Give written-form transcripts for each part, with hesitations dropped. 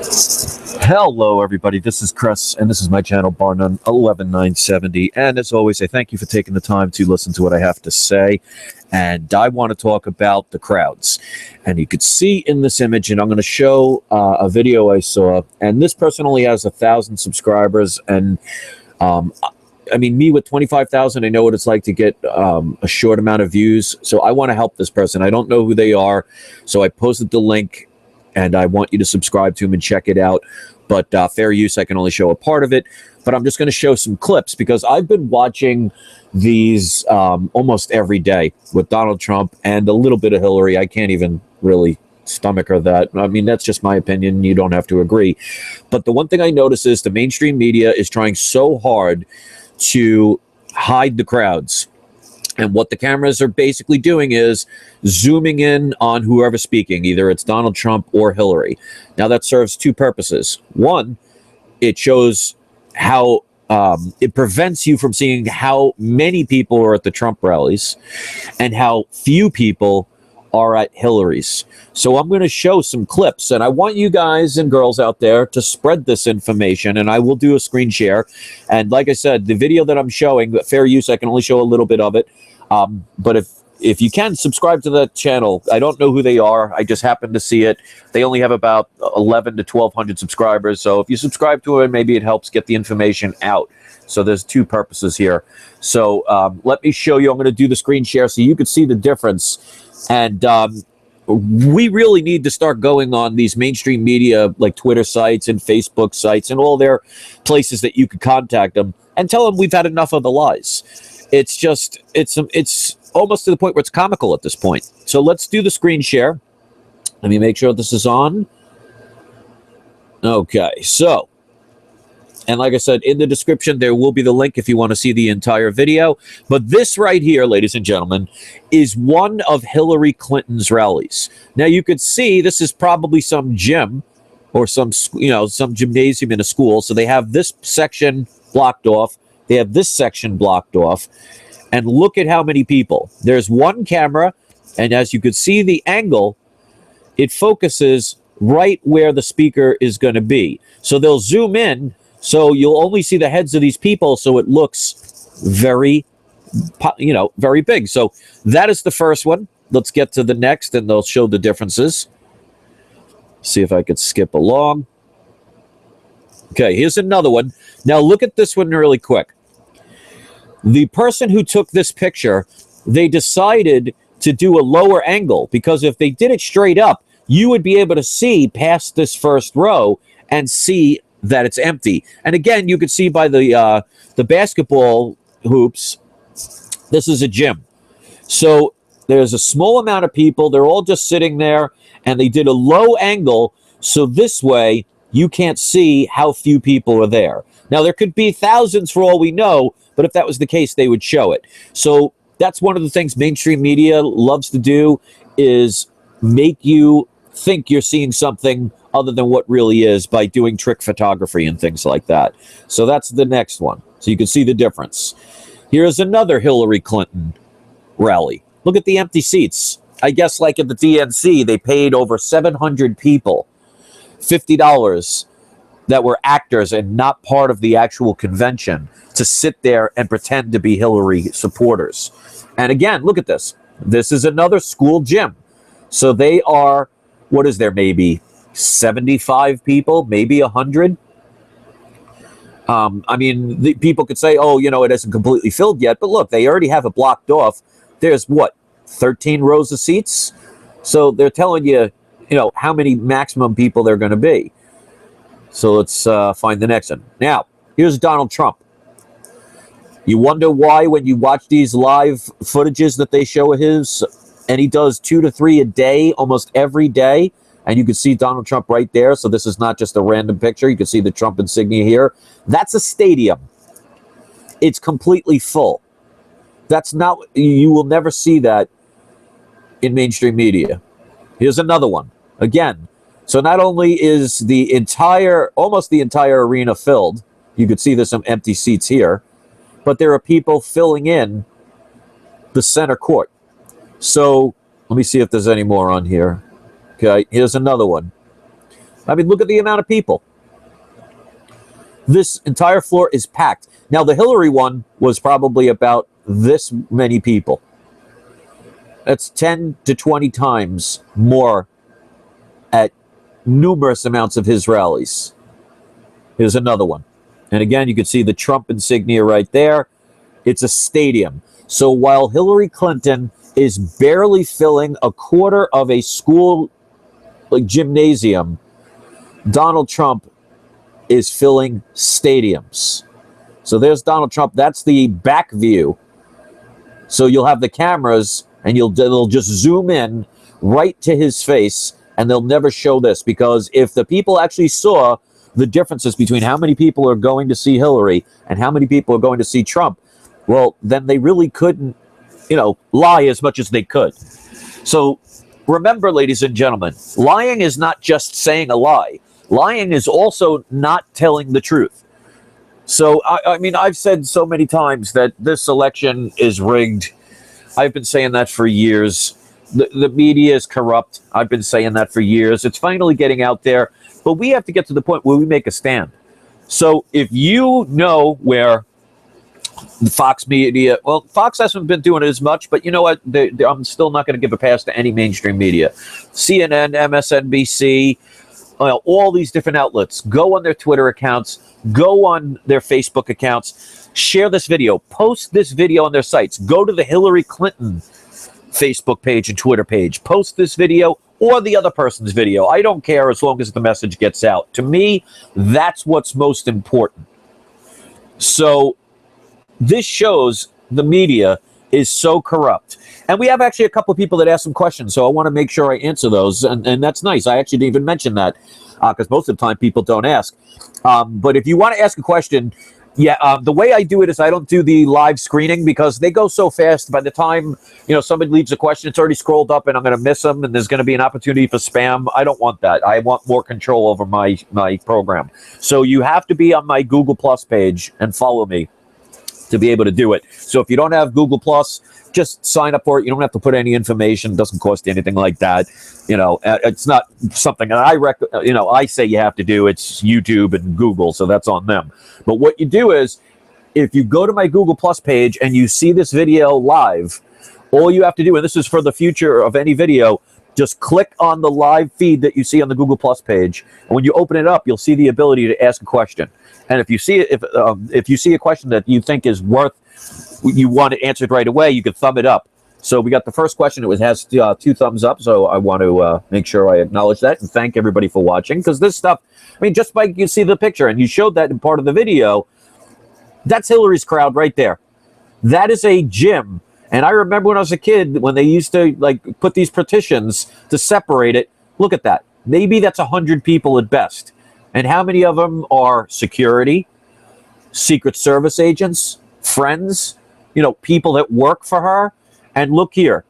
Hello, everybody. This is Chris, and this is my channel, Barnum 11970. And as always, I thank you for taking the time to listen to what I have to say. And I want to talk about the crowds. And you could see in this image, and I'm going to show a video I saw. And this person only has 1,000 subscribers. And I mean, me with 25,000, I know what it's like to get a short amount of views. So I want to help this person. I don't know who they are. So I posted the link, and I want you to subscribe to him and check it out. But fair use, I can only show a part of it. But I'm just going to show some clips because I've been watching these almost every day with Donald Trump and a little bit of Hillary. I can't even really stomach her that. I mean, that's just my opinion. You don't have to agree. But the one thing I notice is the mainstream media is trying so hard to hide the crowds. And what the cameras are basically doing is zooming in on whoever's speaking, either it's Donald Trump or Hillary. Now, that serves two purposes. One, it shows how it prevents you from seeing how many people are at the Trump rallies and how few people are at Hillary's. So I'm going to show some clips, and I want you guys and girls out there to spread this information, and I will do a screen share. And like I said, the video that I'm showing, fair use, I can only show a little bit of it. But if you can, subscribe to that channel. I don't know who they are. I just happened to see it. They only have about 11 to 1,200 subscribers. So if you subscribe to it, maybe it helps get the information out. So there's two purposes here. So let me show you. I'm going to do the screen share so you can see the difference. And we really need to start going on these mainstream media like Twitter sites and Facebook sites and all their places that you could contact them and tell them we've had enough of the lies. It's just, it's almost to the point where it's comical at this point. So let's do the screen share. Let me make sure this is on. Okay, so, and like I said, in the description, there will be the link if you want to see the entire video. But this right here, ladies and gentlemen, is one of Hillary Clinton's rallies. Now, you could see this is probably some gym or some gymnasium in a school. So they have this section blocked off. They have this section blocked off. And look at how many people. There's one camera, and as you could see the angle, it focuses right where the speaker is going to be. So they'll zoom in, so you'll only see the heads of these people, so it looks very, very big. So that is the first one. Let's get to the next, and they'll show the differences. See if I could skip along. Okay, here's another one. Now look at this one really quick. The person who took this picture, they decided to do a lower angle because if they did it straight up, you would be able to see past this first row and see that it's empty. And again, you could see by the basketball hoops, this is a gym. So there's a small amount of people. They're all just sitting there, and they did a low angle. So this way, you can't see how few people are there. Now, there could be thousands for all we know, but if that was the case, they would show it. So that's one of the things mainstream media loves to do is make you think you're seeing something other than what really is by doing trick photography and things like that. So that's the next one. So you can see the difference. Here's another Hillary Clinton rally. Look at the empty seats. I guess like at the DNC, they paid over 700 people $50 that were actors and not part of the actual convention to sit there and pretend to be Hillary supporters. And again, look at this. This is another school gym. So they are, what is there, maybe 75 people, maybe 100? I mean, the people could say, oh, it isn't completely filled yet. But look, they already have it blocked off. There's, what, 13 rows of seats? So they're telling you, how many maximum people they're going to be. So let's find the next one. Now, here's Donald Trump. You wonder why when you watch these live footages that they show of his, and he does 2 to 3 a day, almost every day, and you can see Donald Trump right there. So this is not just a random picture. You can see the Trump insignia here. That's a stadium. It's completely full. That's not, you will never see that in mainstream media. Here's another one. Again, so not only is almost the entire arena filled, you could see there's some empty seats here, but there are people filling in the center court. So let me see if there's any more on here. Okay, here's another one. I mean, look at the amount of people. This entire floor is packed. Now, the Hillary one was probably about this many people. That's 10 to 20 times more at numerous amounts of his rallies. Here's another one. And again, you can see the Trump insignia right there. It's a stadium. So while Hillary Clinton is barely filling a quarter of a school like gymnasium, Donald Trump is filling stadiums. So there's Donald Trump. That's the back view. So you'll have the cameras and they'll just zoom in right to his face, and they'll never show this, because if the people actually saw the differences between how many people are going to see Hillary and how many people are going to see Trump, well, then they really couldn't, lie as much as they could. So remember, ladies and gentlemen, lying is not just saying a lie. Lying is also not telling the truth. So, I mean, I've said so many times that this election is rigged. I've been saying that for years. The media is corrupt. I've been saying that for years. It's finally getting out there. But we have to get to the point where we make a stand. So if you know where the Fox media, well, Fox hasn't been doing it as much, but you know what? I'm still not going to give a pass to any mainstream media. CNN, MSNBC, all these different outlets. Go on their Twitter accounts. Go on their Facebook accounts. Share this video. Post this video on their sites. Go to the Hillary Clinton Facebook page and Twitter page. Post this video or the other person's video. I don't care, as long as the message gets out. To me, that's what's most important. So this shows the media is so corrupt. And we have actually a couple of people that asked some questions, so I want to make sure I answer those. And that's nice. I actually didn't even mention that, because most of the time people don't ask. But if you want to ask a question, the way I do it is I don't do the live screening, because they go so fast. By the time somebody leaves a question, it's already scrolled up and I'm going to miss them, and there's going to be an opportunity for spam. I don't want that. I want more control over my program. So you have to be on my Google Plus page and follow me to be able to do it. So if you don't have Google Plus, just sign up for it. You don't have to put any information. It doesn't cost you anything like that. It's not something that I say you have to do. It's YouTube and Google, so that's on them. But what you do is, if you go to my Google Plus page and you see this video live, all you have to do, and this is for the future of any video, just click on the live feed that you see on the Google Plus page. And when you open it up, you'll see the ability to ask a question. And if you see if you see a question that you think is you want it answered right away, you can thumb it up. So we got the first question. It has 2 thumbs up. So I want to make sure I acknowledge that and thank everybody for watching, because this stuff, I mean, just by you see the picture and you showed that in part of the video, that's Hillary's crowd right there. That is a gym. And I remember when I was a kid, when they used to put these petitions to separate it. Look at that. Maybe that's 100 people at best. And how many of them are security, Secret Service agents, friends, people that work for her? And look here.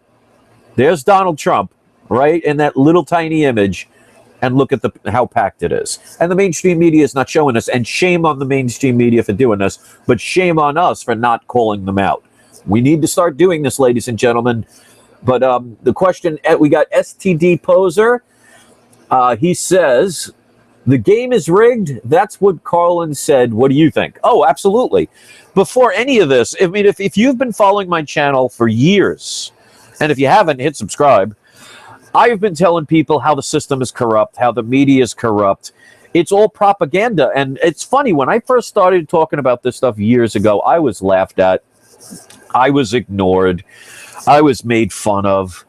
There's Donald Trump, right, in that little tiny image. And look at how packed it is. And the mainstream media is not showing us. And shame on the mainstream media for doing this. But shame on us for not calling them out. We need to start doing this, ladies and gentlemen. But the question, we got STD Poser. He says, the game is rigged. That's what Carlin said. What do you think? Oh, absolutely. Before any of this, I mean, if you've been following my channel for years, and if you haven't, hit subscribe. I've been telling people how the system is corrupt, how the media is corrupt. It's all propaganda. And it's funny, when I first started talking about this stuff years ago, I was laughed at. I was ignored. I was made fun of.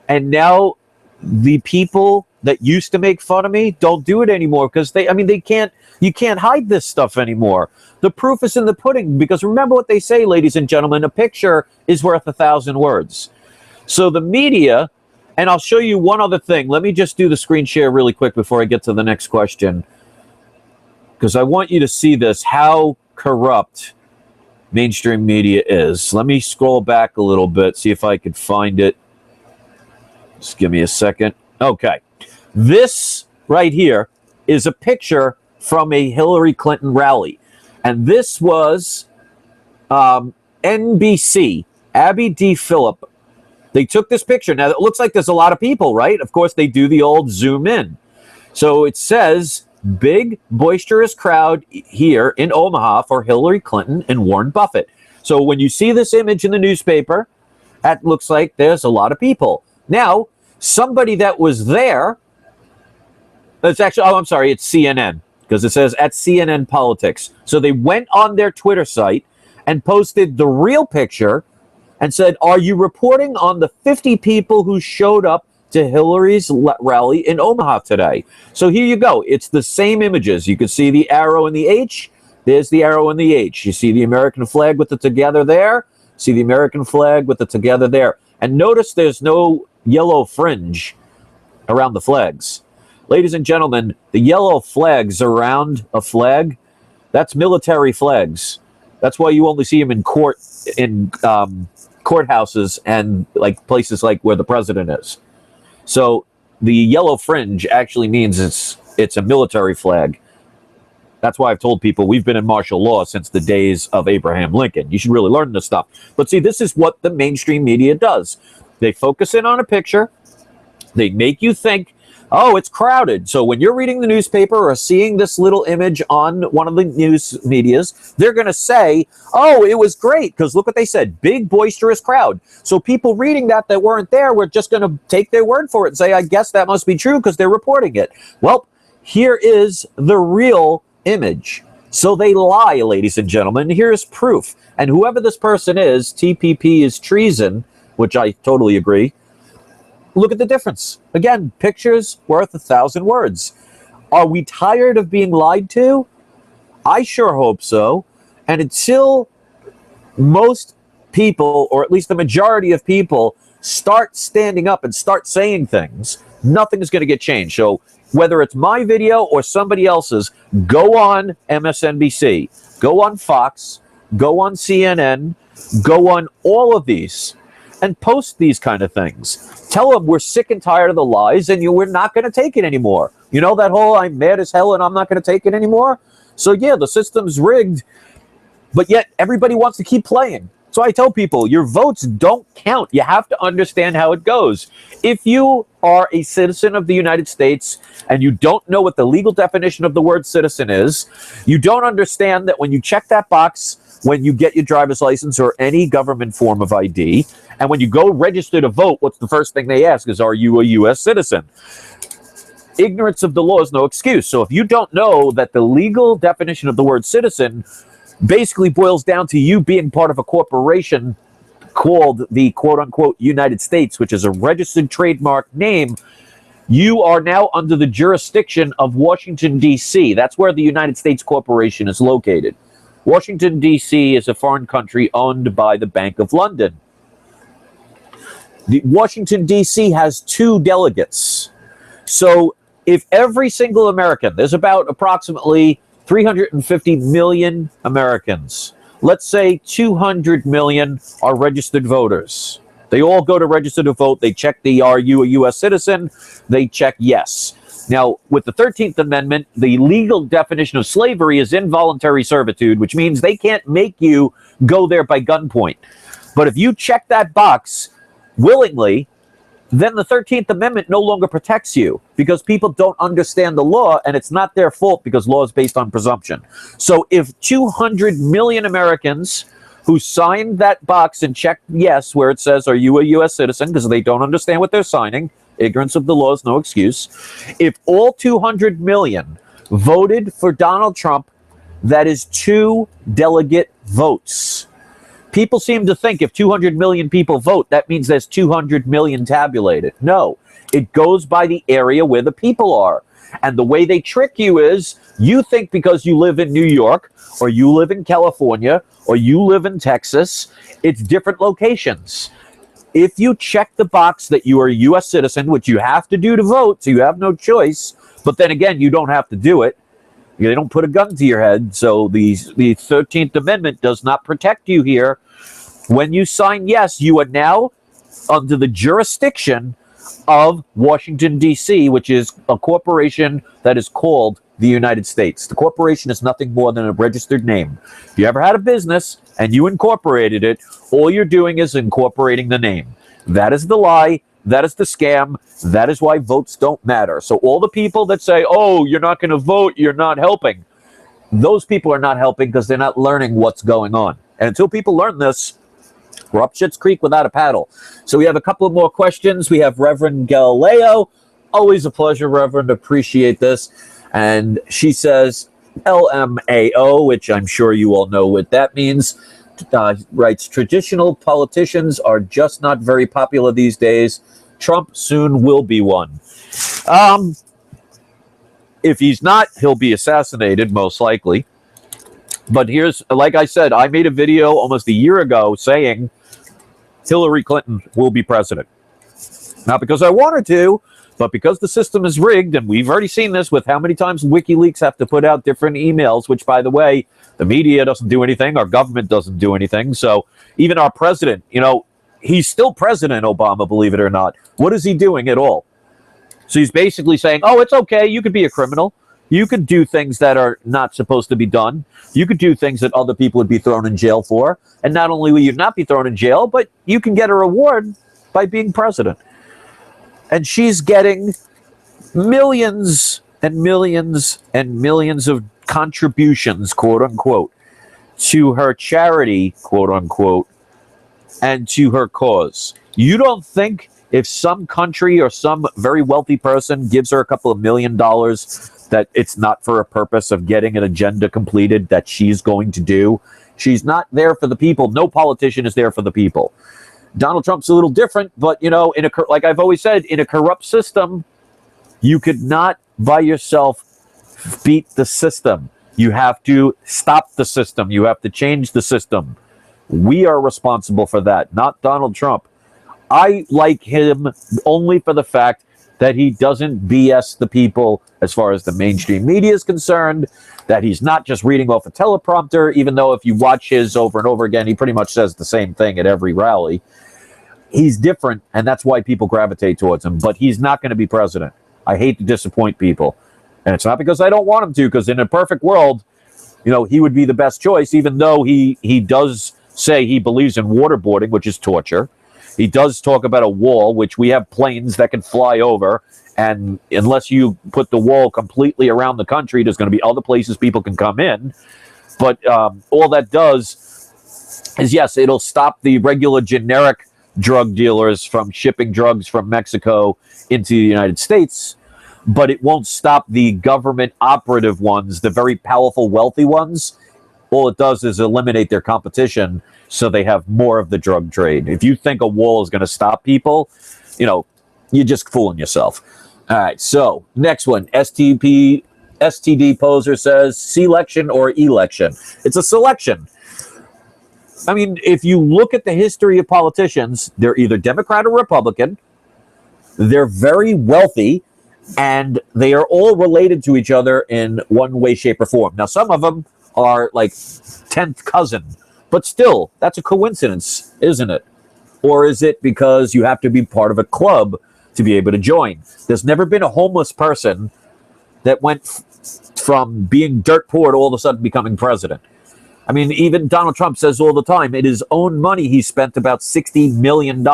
And now the people that used to make fun of me don't do it anymore, because you can't hide this stuff anymore. The proof is in the pudding, because remember what they say, ladies and gentlemen, a picture is worth 1,000 words. So the media, and I'll show you one other thing. Let me just do the screen share really quick before I get to the next question, because I want you to see this, how corrupt mainstream media is. Let me scroll back a little bit, see if I could find it. Just give me a second. Okay. This right here is a picture from a Hillary Clinton rally. And this was NBC, Abby D. Phillip. They took this picture. Now, it looks like there's a lot of people, right? Of course, they do the old zoom in. So it says, big, boisterous crowd here in Omaha for Hillary Clinton and Warren Buffett. So when you see this image in the newspaper, that looks like there's a lot of people. Now, somebody that was there, it's actually, oh, I'm sorry, it's CNN, because it says at CNN Politics. So they went on their Twitter site and posted the real picture and said, are you reporting on the 50 people who showed up to Hillary's rally in Omaha today? So here you go. It's the same images. You can see the arrow and the H. There's the arrow and the H. You see the American flag with the together there. See the American flag with the together there. And notice there's no yellow fringe around the flags. Ladies and gentlemen, the yellow flags around a flag, that's military flags. That's why you only see them in courthouses and like places like where the president is. So the yellow fringe actually means it's a military flag. That's why I've told people we've been in martial law since the days of Abraham Lincoln. You should really learn this stuff. But see, this is what the mainstream media does. They focus in on a picture. They make you think, oh, it's crowded. So when you're reading the newspaper or seeing this little image on one of the news medias, they're going to say, oh, it was great, because look what they said, big, boisterous crowd. So people reading that weren't there, we're just going to take their word for it and say, I guess that must be true because they're reporting it. Well, here is the real image. So they lie, ladies and gentlemen. Here's proof. And whoever this person is, TPP is treason, which I totally agree. Look at the difference. Again, pictures worth 1,000 words. Are we tired of being lied to? I sure hope so. And until most people, or at least the majority of people, start standing up and start saying things, nothing is going to get changed. So whether it's my video or somebody else's, go on MSNBC, go on Fox, go on CNN, go on all of these and post these kind of things. Tell them we're sick and tired of the lies and we're not going to take it anymore. You know that whole I'm mad as hell and I'm not going to take it anymore? So yeah, the system's rigged, but yet everybody wants to keep playing. So I tell people, your votes don't count. You have to understand how it goes. If you are a citizen of the United States and you don't know what the legal definition of the word citizen is, you don't understand that when you check that box, when you get your driver's license or any government form of ID, and when you go register to vote, what's the first thing they ask is, are you a U.S. citizen? Ignorance of the law is no excuse. So if you don't know that the legal definition of the word citizen basically boils down to you being part of a corporation called the quote-unquote United States, which is a registered trademark name, you are now under the jurisdiction of Washington, D.C. That's where the United States Corporation is located. Washington, D.C. is a foreign country owned by the Bank of London. Washington, D.C. has 2 delegates. So if every single American, there's about approximately 350 million Americans. Let's say 200 million are registered voters. They all go to register to vote. They check the, are you a U.S. citizen? They check yes. Now, with the 13th Amendment, the legal definition of slavery is involuntary servitude, which means they can't make you go there by gunpoint. But if you check that box willingly, then the 13th Amendment no longer protects you because people don't understand the law, and it's not their fault because law is based on presumption. So if 200 million Americans who signed that box and checked yes where it says, are you a U.S. citizen, because they don't understand what they're signing, ignorance of the law is no excuse. If all 200 million voted for Donald Trump, that is 2 delegate votes. People seem to think if 200 million people vote, that means there's 200 million tabulated. No, it goes by the area where the people are. And the way they trick you is you think because you live in New York or you live in California or you live in Texas, it's different locations. If you check the box that you are a U.S. citizen, which you have to do to vote, so you have no choice, but then again, you don't have to do it. They don't put a gun to your head, so the 13th Amendment does not protect you here. When you sign yes, you are now under the jurisdiction of Washington, D.C., which is a corporation that is called the United States. The corporation is nothing more than a registered name. If you ever had a business and you incorporated it, all you're doing is incorporating the name. That is the lie. That is the scam. That is why votes don't matter. So all the people that say, oh, you're not going to vote, you're not helping, those people are not helping because they're not learning what's going on. And until people learn this, we're up Schitt's Creek without a paddle. So we have a couple of more questions. We have Reverend Galileo. Always a pleasure, Reverend. Appreciate this. And she says, LMAO, which I'm sure you all know what that means, writes, traditional politicians are just not very popular these days. Trump soon will be one. If he's not, he'll be assassinated, most likely. But here's, like I said, I made a video almost a year ago saying Hillary Clinton will be president. Not because I wanted to, but because the system is rigged, and we've already seen this with how many times WikiLeaks have to put out different emails, which, by the way, the media doesn't do anything, our government doesn't do anything. So even our president, he's still President Obama, believe it or not. What is he doing at all? So he's basically saying, oh, it's okay, you could be a criminal. You could do things that are not supposed to be done. You could do things that other people would be thrown in jail for. And not only will you not be thrown in jail, but you can get a reward by being president. And she's getting millions and millions and millions of contributions, quote unquote, to her charity, quote unquote, and to her cause. You don't think if some country or some very wealthy person gives her a couple of $1 million that it's not for a purpose of getting an agenda completed that she's going to do? She's not there for the people. No politician is there for the people. Donald Trump's a little different, but, like I've always said, in a corrupt system, you could not by yourself beat the system. You have to stop the system. You have to change the system. We are responsible for that, not Donald Trump. I like him only for the fact that he doesn't BS the people as far as the mainstream media is concerned, that he's not just reading off a teleprompter, even though if you watch his over and over again, he pretty much says the same thing at every rally. He's different, and that's why people gravitate towards him, but he's not going to be president. I hate to disappoint people. And it's not because I don't want him to, because in a perfect world, he would be the best choice, even though he does say he believes in waterboarding, which is torture. He does talk about a wall, which we have planes that can fly over. And unless you put the wall completely around the country, there's going to be other places people can come in. But all that does is, yes, it'll stop the regular generic drug dealers from shipping drugs from Mexico into the United States. But it won't stop the government operative ones, the very powerful, wealthy ones. All it does is eliminate their competition so they have more of the drug trade. If you think a wall is going to stop people, you're just fooling yourself. All right, so next one. STD Poser says, selection or election? It's a selection. I mean, if you look at the history of politicians, they're either Democrat or Republican. They're very wealthy, and they are all related to each other in one way, shape, or form. Now, some of them are like 10th cousin, but still, that's a coincidence, isn't it? Or is it because you have to be part of a club to be able to join? There's never been a homeless person that went from being dirt poor to all of a sudden becoming president. I mean, even Donald Trump says all the time, in his own money, he spent about $60 million.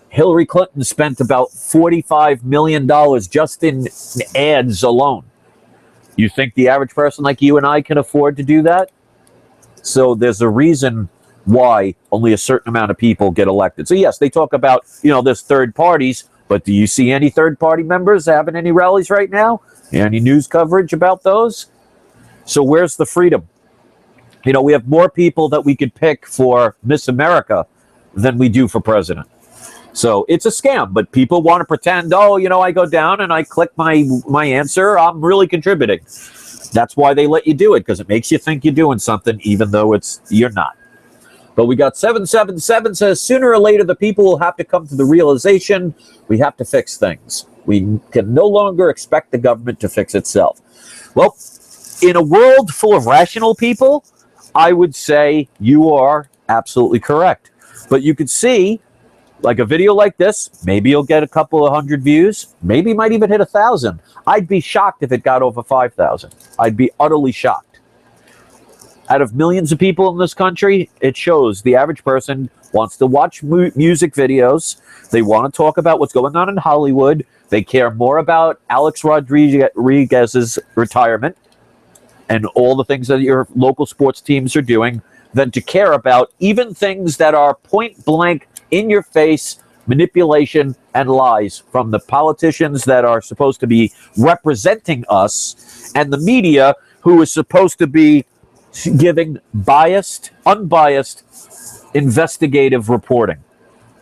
Hillary Clinton spent about $45 million just in ads alone. You think the average person like you and I can afford to do that? So there's a reason why only a certain amount of people get elected. So yes, they talk about, there's third parties, but do you see any third party members having any rallies right now? Any news coverage about those? So where's the freedom? We have more people that we could pick for Miss America than we do for president. So it's a scam, but people want to pretend, I go down and I click my answer, I'm really contributing. That's why they let you do it, because it makes you think you're doing something, even though you're not. But we got 777 says, sooner or later, the people will have to come to the realization we have to fix things. We can no longer expect the government to fix itself. Well, in a world full of rational people, I would say you are absolutely correct. But you could see, like a video like this, maybe you'll get a couple of 100 views. Maybe it might even hit 1,000. I'd be shocked if it got over 5,000. I'd be utterly shocked. Out of millions of people in this country, it shows the average person wants to watch music videos. They want to talk about what's going on in Hollywood. They care more about Alex Rodriguez's retirement and all the things that your local sports teams are doing than to care about even things that are point blank in your face manipulation and lies from the politicians that are supposed to be representing us and the media who is supposed to be giving biased, unbiased, investigative reporting.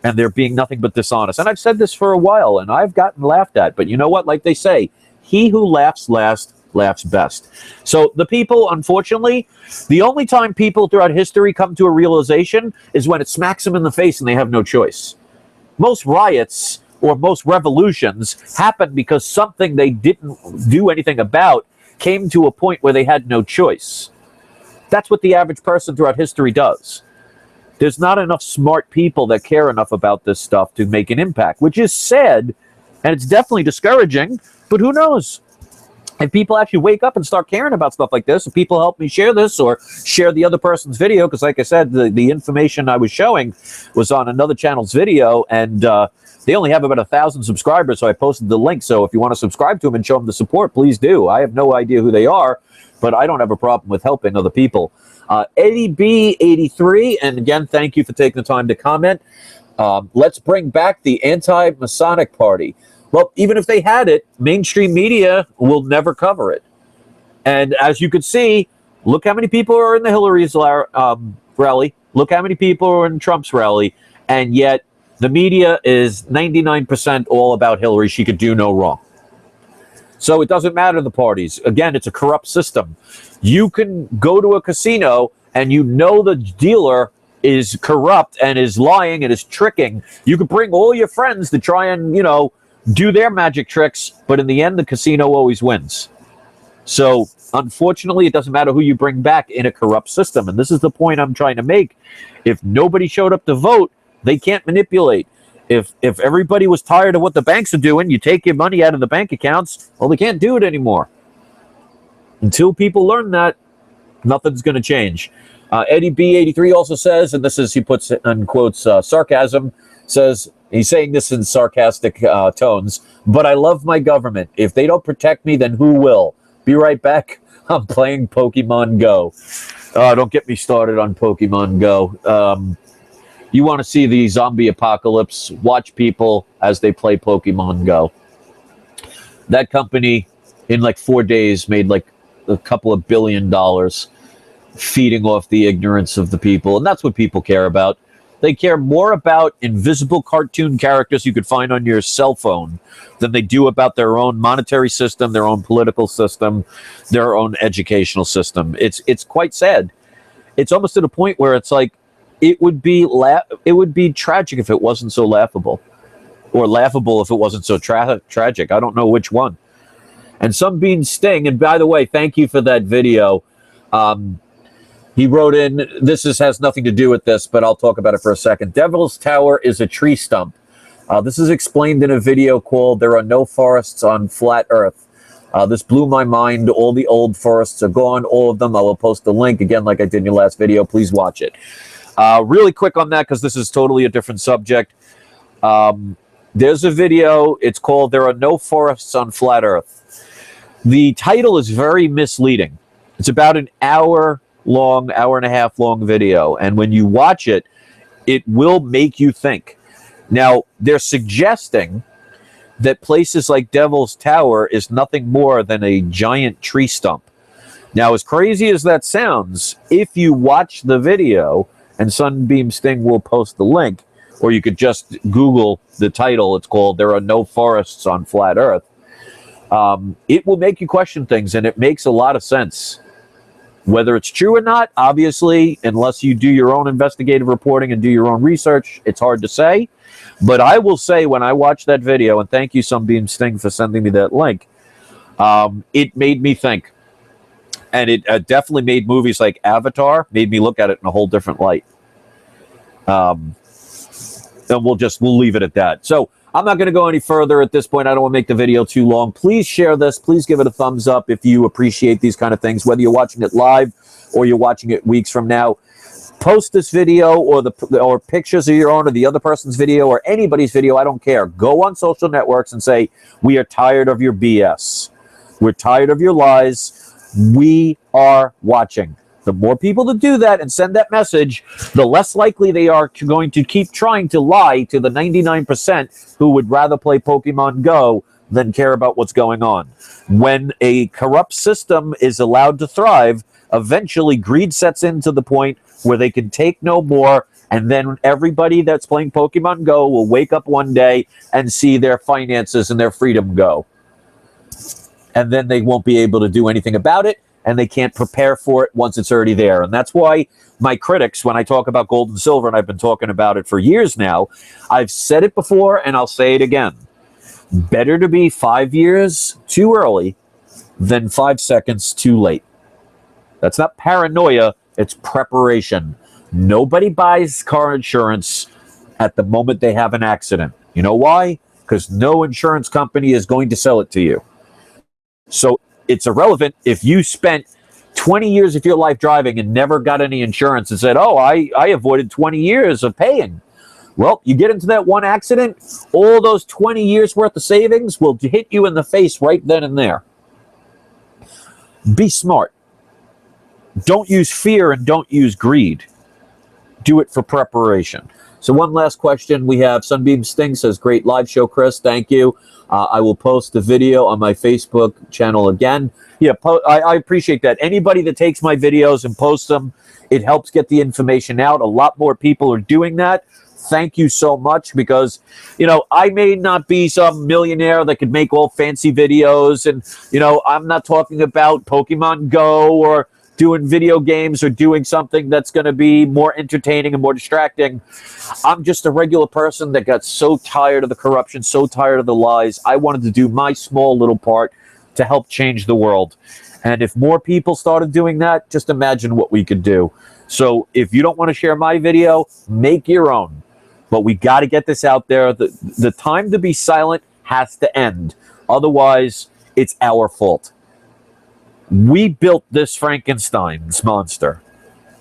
And they're being nothing but dishonest. And I've said this for a while, and I've gotten laughed at. But you know what? Like they say, he who laughs last laughs best. So the people, unfortunately, the only time people throughout history come to a realization is when it smacks them in the face and they have no choice. Most riots or most revolutions happen because something they didn't do anything about came to a point where they had no choice. That's what the average person throughout history does. There's not enough smart people that care enough about this stuff to make an impact, which is sad, and it's definitely discouraging, but who knows? If people actually wake up and start caring about stuff like this, if people help me share this or share the other person's video, because like I said, the information I was showing was on another channel's video, and they only have about 1,000 subscribers, so I posted the link. So if you want to subscribe to them and show them the support, please do. I have no idea who they are, but I don't have a problem with helping other people. Eddie B83, and again, thank you for taking the time to comment. Let's bring back the anti-Masonic Party. Well, even if they had it, mainstream media will never cover it. And as you could see, look how many people are in the Hillary's rally. Look how many people are in Trump's rally. And yet the media is 99% all about Hillary. She could do no wrong. So it doesn't matter the parties. Again, it's a corrupt system. You can go to a casino and you know the dealer is corrupt and is lying and is tricking. You could bring all your friends to try and, do their magic tricks, but in the end, the casino always wins. So, unfortunately, it doesn't matter who you bring back in a corrupt system. And this is the point I'm trying to make. If nobody showed up to vote, they can't manipulate. If everybody was tired of what the banks are doing, you take your money out of the bank accounts, well, they can't do it anymore. Until people learn that, nothing's going to change. Eddie B83 also says, and this is, he puts in quotes, sarcasm, says, he's saying this in sarcastic tones, but I love my government. If they don't protect me, then who will? Be right back. I'm playing Pokemon Go. Don't get me started on Pokemon Go. You want to see the zombie apocalypse, watch people as they play Pokemon Go. That company, in like 4 days, made like a couple of $1 billion feeding off the ignorance of the people. And that's what people care about. They care more about invisible cartoon characters you could find on your cell phone than they do about their own monetary system, their own political system, their own educational system. It's quite sad. It's almost to the point where it's like it would be tragic if it wasn't so laughable, or laughable if it wasn't so tragic. I don't know which one. And Sunbeam Sting, and by the way, thank you for that video. He wrote in, this has nothing to do with this, but I'll talk about it for a second. Devil's Tower is a tree stump. This is explained in a video called There Are No Forests on Flat Earth. This blew my mind. All the old forests are gone, all of them. I will post the link, again, like I did in your last video. Please watch it. Really quick on that, because this is totally a different subject. There's a video. It's called There Are No Forests on Flat Earth. The title is very misleading. It's about an hour and a half long video, and when you watch it, it will make you think. Now, they're suggesting that places like Devil's Tower is nothing more than a giant tree stump. Now, as crazy as that sounds, if you watch the video, and Sunbeam Sting will post the link, or you could just Google the title, it's called There Are No Forests on Flat Earth, it will make you question things, and it makes a lot of sense. Whether it's true or not, obviously, unless you do your own investigative reporting and do your own research, it's hard to say. But I will say, when I watched that video, and thank you, Sunbeam Sting, for sending me that link, it made me think. And it definitely made movies like Avatar, made me look at it in a whole different light. And we'll leave it at that. So I'm not going to go any further at this point. I don't want to make the video too long. Please share this. Please give it a thumbs up if you appreciate these kind of things, whether you're watching it live or you're watching it weeks from now. Post this video or pictures of your own or the other person's video or anybody's video. I don't care. Go on social networks and say, we are tired of your BS. We're tired of your lies. We are watching. The more people that do that and send that message, the less likely they are going to keep trying to lie to the 99% who would rather play Pokemon Go than care about what's going on. When a corrupt system is allowed to thrive, eventually greed sets in to the point where they can take no more, and then everybody that's playing Pokemon Go will wake up one day and see their finances and their freedom go. And then they won't be able to do anything about it, and they can't prepare for it once it's already there. And that's why my critics, when I talk about gold and silver, and I've been talking about it for years now, I've said it before and I'll say it again. Better to be 5 years too early than 5 seconds too late. That's not paranoia, it's preparation. Nobody buys car insurance at the moment they have an accident. You know why? Because no insurance company is going to sell it to you. So it's irrelevant if you spent 20 years of your life driving and never got any insurance and said, oh, I avoided 20 years of paying. Well, you get into that one accident, all those 20 years worth of savings will hit you in the face right then and there. Be smart. Don't use fear and don't use greed. Do it for preparation. So one last question we have. Sunbeam Sting says, great live show, Chris. Thank you. I will post the video on my Facebook channel again. Yeah, I appreciate that. Anybody that takes my videos and posts them, it helps get the information out. A lot more people are doing that. Thank you so much, because, you know, I may not be some millionaire that could make all fancy videos. And, you know, I'm not talking about Pokemon Go or doing video games or doing something that's going to be more entertaining and more distracting. I'm just a regular person that got so tired of the corruption, so tired of the lies. I wanted to do my small little part to help change the world. And if more people started doing that, just imagine what we could do. So if you don't want to share my video, make your own. But we got to get this out there. The time to be silent has to end. Otherwise, it's our fault. We built this Frankenstein's monster,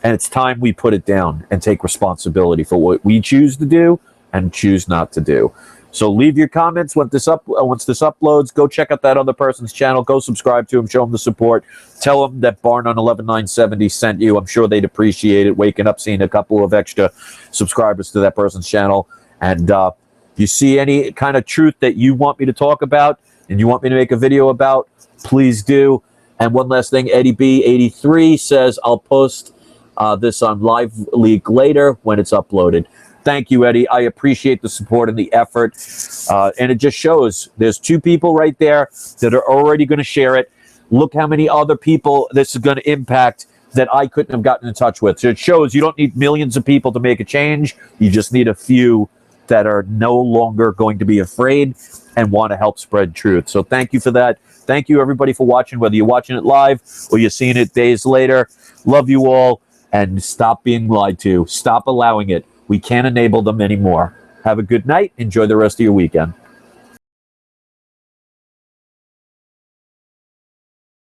and it's time we put it down and take responsibility for what we choose to do and choose not to do. So leave your comments once this uploads. Go check out that other person's channel. Go subscribe to him. Show him the support. Tell him that Barn on 11970 sent you. I'm sure they'd appreciate it. Waking up, seeing a couple of extra subscribers to that person's channel. And if you see any kind of truth that you want me to talk about and you want me to make a video about, please do. And one last thing, Eddie B83 says, I'll post this on Live Leak later when it's uploaded. Thank you, Eddie. I appreciate the support and the effort. And it just shows there's 2 people right there that are already going to share it. Look how many other people this is going to impact that I couldn't have gotten in touch with. So it shows you don't need millions of people to make a change. You just need a few that are no longer going to be afraid and want to help spread truth. So thank you for that. Thank you, everybody, for watching, whether you're watching it live or you're seeing it days later. Love you all, and stop being lied to. Stop allowing it. We can't enable them anymore. Have a good night. Enjoy the rest of your weekend.